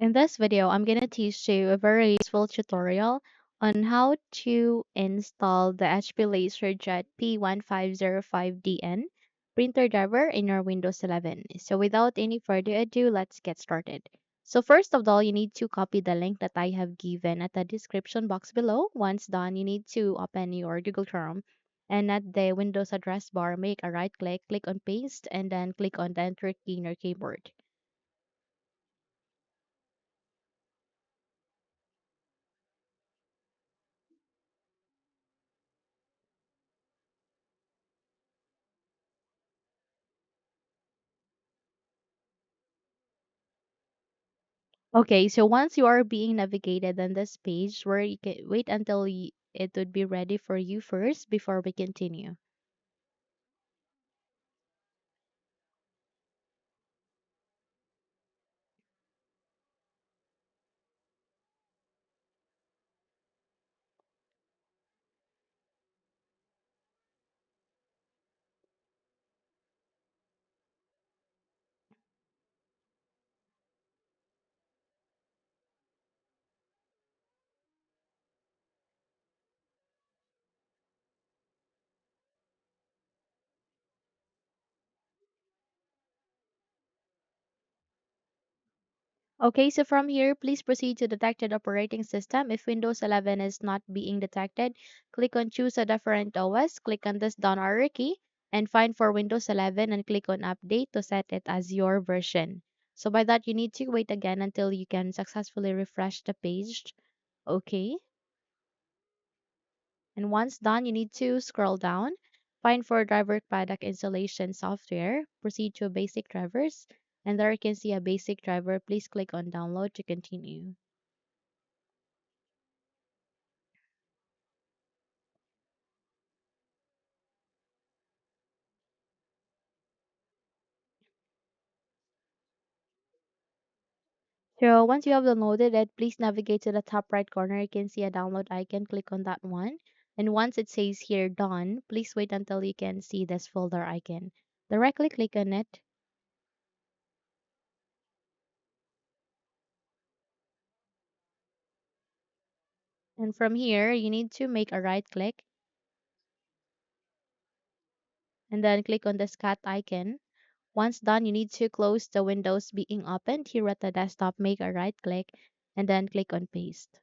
In this video, I'm going to teach you a very useful tutorial on how to install the HP LaserJet P1505dn printer driver in your Windows 11. So without any further ado, let's get started. So first of all, you need to copy the link that I have given at the description box below. Once done, you need to open your Google Chrome and at the Windows address bar, make a right click, click on paste, and then click on the enter key in your keyboard. Okay, so once you are being navigated on this page where you can wait until it would be ready for you first before we continue. Okay, so from here, please proceed to detected operating system. If Windows 11 is not being detected, click on choose a different OS, click on this down arrow key, and find for Windows 11 and click on update to set it as your version. So by that, you need to wait again until you can successfully refresh the page. Okay. And once done, you need to scroll down, find for driver product installation software, proceed to basic drivers, and there you can see a basic driver. Please click on download to continue. So once you have downloaded it, please navigate to the top right corner. You can see a download icon. Click on that one. And once it says here done, please wait until you can see this folder icon. Directly click on it. And from here, you need to make a right click and then click on the cat icon. Once done, you need to close the windows being opened here at the desktop, make a right click, and then click on paste.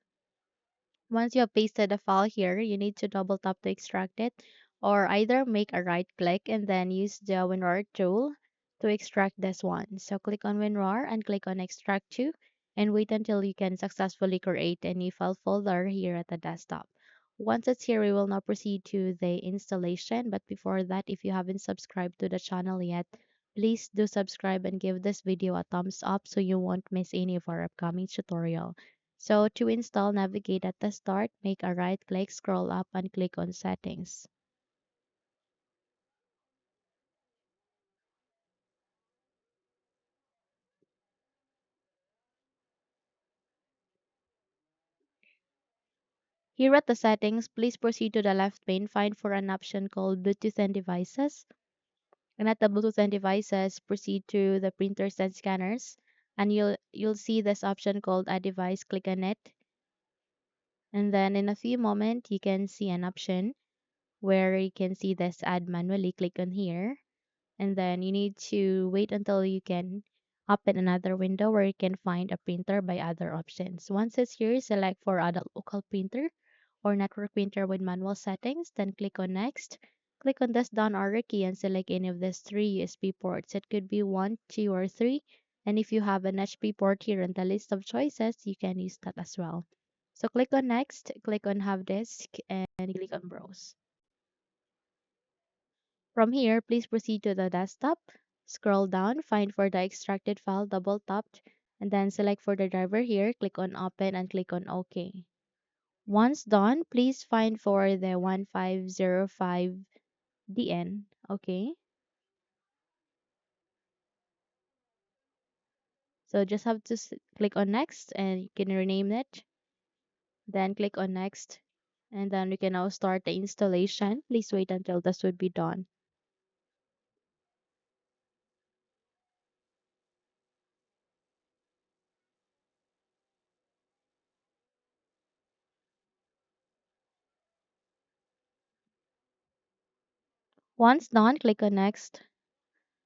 Once you have pasted the file here, you need to double tap to extract it, or either make a right click and then use the WinRAR tool to extract this one. So click on WinRAR and click on extract to, and wait until you can successfully create a new file folder here at the desktop. Once it's here, we will now proceed to the installation. But before that, if you haven't subscribed to the channel yet, please do subscribe and give this video a thumbs up so you won't miss any of our upcoming tutorial. So to install, navigate at the start, make a right click, scroll up and click on settings. Here at the settings, please proceed to the left pane, find for an option called Bluetooth and devices. And at the Bluetooth and devices, proceed to the printers and scanners. And you'll see this option called add device, click on it. And then in a few moments, you can see an option where you can see this add manually, click on here. And then you need to wait until you can open another window where you can find a printer by other options. Once it's here, select for adult local printer or network printer with manual settings, then click on next. Click on this down arrow key and select any of these three USB ports. It could be one, two, or three. And if you have an HP port here in the list of choices, you can use that as well. So click on next, click on have disk, and click on browse. From here, please proceed to the desktop, scroll down, find for the extracted file, double tapped, and then select for the driver here, click on open and click on OK. Once done, please find for the 1505dn, okay? So just have to click on next and you can rename it, then click on next, and then we can now start the installation. Please wait until this would be done. Once done, click on next.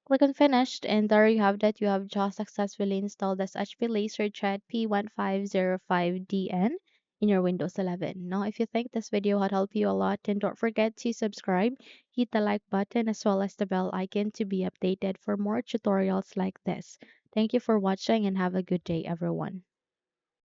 Click on finished, and there you have that. You have just successfully installed this HP LaserJet P1505dn in your Windows 11. Now, if you think this video had helped you a lot, then don't forget to subscribe, hit the like button as well as the bell icon to be updated for more tutorials like this. Thank you for watching and have a good day, everyone.